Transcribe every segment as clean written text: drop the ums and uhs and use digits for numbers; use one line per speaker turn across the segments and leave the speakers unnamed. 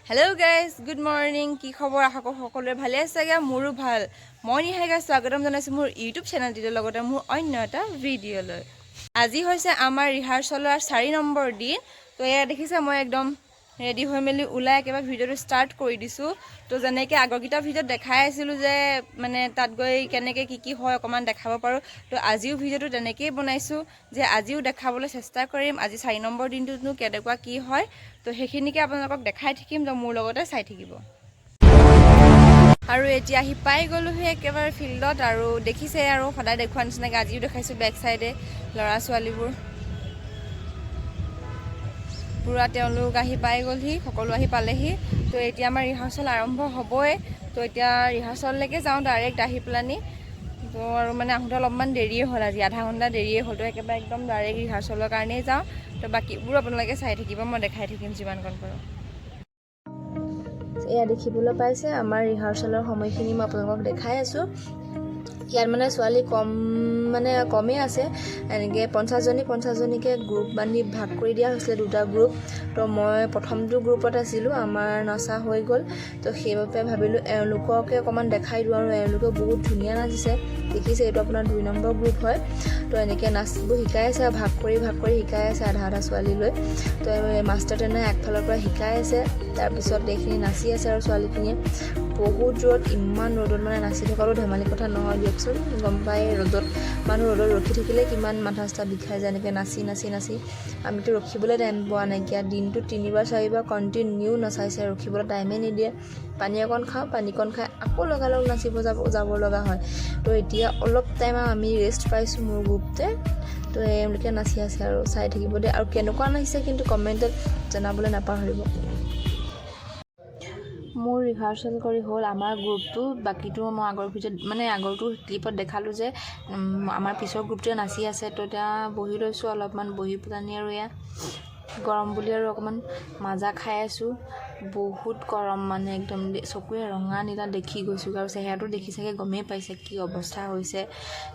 hello guys good morning की खबर आशा करो সকলোৰে ভালে আছে মোৰো ভাল মই নিহাইগা স্বাগতম জনাইছো মোৰ ইউটিউব চেনেলটিৰ লগতে মোৰ অন্য এটা ভিডিঅ'লৈ আজি হৈছে আমাৰ ৰিহাৰ্সলৰ 4 নম্বৰ দিন তো এয়া দেখিছে মই একদম ৰেডি হৈ মেলি উলাই একেবাৰে ভিডিঅ'টো ষ্টাৰ্ট কৰি দিছো তো যেনেকৈ আগৰকিটা ভিডিঅ'ত দেখাই আছিল যে মানে তাত গৈ কেনেকৈ কি হয় অকমান দেখাব পাৰো তো আজিও ভিডিঅ'টো তেনেকৈ বনাইছো যে আজিও দেখাবলৈ চেষ্টা কৰিম আজি 4 নম্বৰ দিনটোনো কেনেকুৱা কি হয় তো সেইখিনিকে আপোনালোকক দেখাই থাকিম তো মোৰ লগতে চাই থাকিব আৰু এতিয়া আহি পাই গলো হে একেবাৰে ফিল্ডত আৰু দেখিছে আৰু সদায় দেখুৱা নিচিনাকৈ আজিও দেখাইছো বেক সাইডে লৰা ছোৱালীবোৰ পুৰা তেওঁলোক আহি পাই গলহি সকলো আহি পালেহি তো এতিয়া আমাৰ ৰিহাৰ্সল আৰম্ভ হ'বই তো এতিয়া ৰিহাৰ্সললৈকে যাওঁ ডাইৰেক্ট আহি প্লানি তো আৰু মানে আহোঁতে অলপমান দেৰিয়ে হ'ল আজি আধা ঘণ্টা দেৰিয়ে হ'ল তো একেবাৰে একদম ডাইৰেক্ট ৰিহাৰ্সলৰ কাৰণেই যাওঁ তো বাকিবোৰ আপোনালোকে চাই থাকিব মই দেখাই থাকিম যিমানকণ পাৰোঁ এয়া দেখিবলৈ পাইছে আমাৰ ৰিহাৰ্সলৰ সময়খিনি মই আপোনালোকক দেখাই আছোঁ ইয়াত মানে ছোৱালী কমেই আছে এনেকৈ 50 জনীকে গ্ৰুপ বান্ধি ভাগ কৰি দিয়া হৈছিলে দুটা গ্ৰুপ তো মই প্ৰথমটো গ্ৰুপত আছিলোঁ আমাৰ নচা হৈ গ'ল তো সেইবাবে ভাবিলোঁ এওঁলোককে অকণমান দেখাই দিওঁ আৰু এওঁলোকে বহুত ধুনীয়া নাচিছে দেখিছে এইটো আপোনাৰ 2 নম্বৰ গ্ৰুপ হয় তো এনেকৈ নাচবোৰ শিকাই আছে ভাগ কৰি শিকাই আছে আধা ছোৱালী লৈ তো মাষ্টাৰ ট্ৰেইনাৰে একফালৰ পৰা শিকাই আছে তাৰপিছত এইখিনি নাচি আছে আৰু ছোৱালীখিনিয়ে বহুত জোৰত ইমান ৰ'দত মানে নাচি থকাৰো ধেমালি কথা নহয় দিয়কচোন গম পাই ৰ'দত মানুহ ৰ'দত ৰখি থাকিলে কিমান মাথা চাথা বিষাই যায় এনেকৈ নাচি আমিতো ৰখিবলৈ টাইম পোৱা নাইকিয়া দিনটোত 3-4 কণ্টিনিউ নচাইছে ৰখিবলৈ টাইমেই নিদিয়ে পানী অকণ খাওঁ পানীকণ খাই আকৌ লগালগ নাচিব যাব লগা হয় তো এতিয়া অলপ টাইম আমি ৰেষ্ট পাইছোঁ মোৰ গ্ৰুপতে তো এওঁলোকে নাচি আছে আৰু চাই থাকিব দে আৰু কেনেকুৱা নাচিছে কিন্তু কমেণ্টত জনাবলৈ নাপাহৰিব মোৰ ৰিহাৰ্সেল কৰি হ'ল আমাৰ গ্ৰুপটো বাকিটো মই আগৰ ভিডিঅ'ত মানে আগৰটো ক্লিপত দেখালোঁ যে আমাৰ পিছৰ গ্ৰুপটোৱে নাচি আছে তো এতিয়া বহি লৈছোঁ অলপমান বহি পেলানি আৰু এয়া গৰম বুলি আৰু অকণমান মাজা খাই আছোঁ বহুত গৰম মানে একদম চকুৰে ৰঙা নীলা দেখি গৈছোঁ আৰু চেহেৰাটো দেখি চাগে গমেই পাইছে কি অৱস্থা হৈছে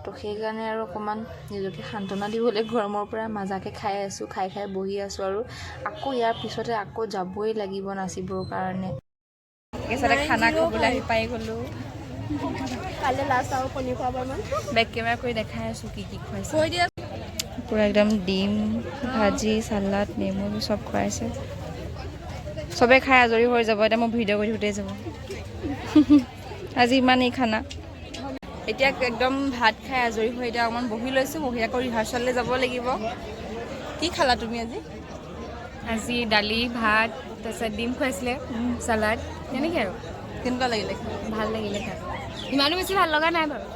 তো সেইকাৰণে আৰু অকণমান নিজকে সান্তনা দিবলৈ গৰমৰ পৰা মাজাকে খাই আছোঁ খাই বহি আছোঁ আৰু আকৌ ইয়াৰ পিছতে আকৌ যাবই লাগিব নাচিবৰ কাৰণে একেবাৰে খানা খাবলৈ আহি পাই গ'লোঁ কাইলৈ লাষ্ট আৰু কণী খোৱাবাৰমান বেক কেমেৰা কৰি দেখাই আছোঁ কি খুৱাইছে পুৰা একদম ডিম ভাজি চালাড নেমু চব খুৱাইছে চবে খাই আজৰি হৈ যাব এতিয়া মই ভিডিঅ' কৰি থাকোঁতেই যাব আজি ইমানেই খানা এতিয়া একদম ভাত খাই আজৰি হৈ এতিয়া অকণমান বহি লৈছোঁ বহি আকৌ ৰিহাৰ্সেললৈ যাব লাগিব কি খালা তুমি আজি দালি ভাত তাৰপিছত ডিম খুৱাইছিলে চালাড তেনেকৈ আৰু কেনেকুৱা লাগিলে ভাল লাগিলে খাই ইমানো বেছি ভাল লগা নাই বাৰু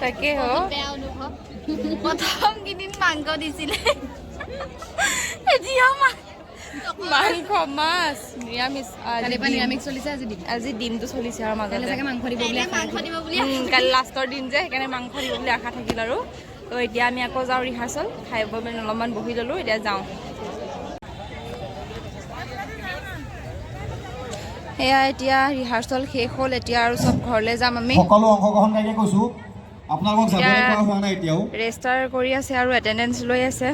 তাকে বেয়া অনুভৱ প্ৰথম কেইদিন মাংস দিছিলে এতিয়া মাংস মাছ নিৰামিষ চলিছে আজি ডিমটো চলিছে আৰু মাজতে মাংস দিব বুলি কালি লাষ্টৰ দিন যে সেইকাৰণে মাংস দিব বুলি আশা থাকিল আৰু তো এতিয়া আমি আকৌ যাওঁ ৰিহাৰ্সেল খাই মানে অলপমান বহি ল'লোঁ এতিয়া যাওঁ এয়া এতিয়া ৰিহাৰ্সেল শেষ হ'ল এতিয়া আৰু চব ঘৰলৈ যাম আমি সকলো অংশগ্ৰহণকাৰীকে কৈছোঁ আপোনালোকক যাবলৈ কোৱা হোৱা নাই এতিয়াও ৰেজিষ্টাৰ কৰি আছে আৰু এটেণ্ডেঞ্চ লৈ আছে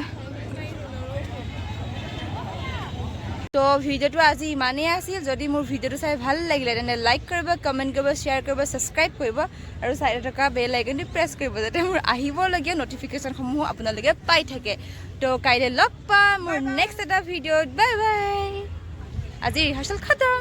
তো ভিডিঅ'টো আজি ইমানেই আছিল যদি মোৰ ভিডিঅ'টো চাই ভাল লাগিলে তেন্তে লাইক কৰিব কমেণ্ট কৰিব শ্বেয়াৰ কৰিব ছাবস্ক্ৰাইব কৰিব আৰু চাইডত থকা বেল আইকনটো প্ৰেছ কৰিব যাতে মোৰ আহিবলগীয়া নটিফিকেশ্যনসমূহ আপোনালোকে পাই থাকে তো কাইলৈ লগ পাম মোৰ নেক্সট এটা ভিডিঅ'ত বাই বাই আজি ৰিহাৰ্সেল খতম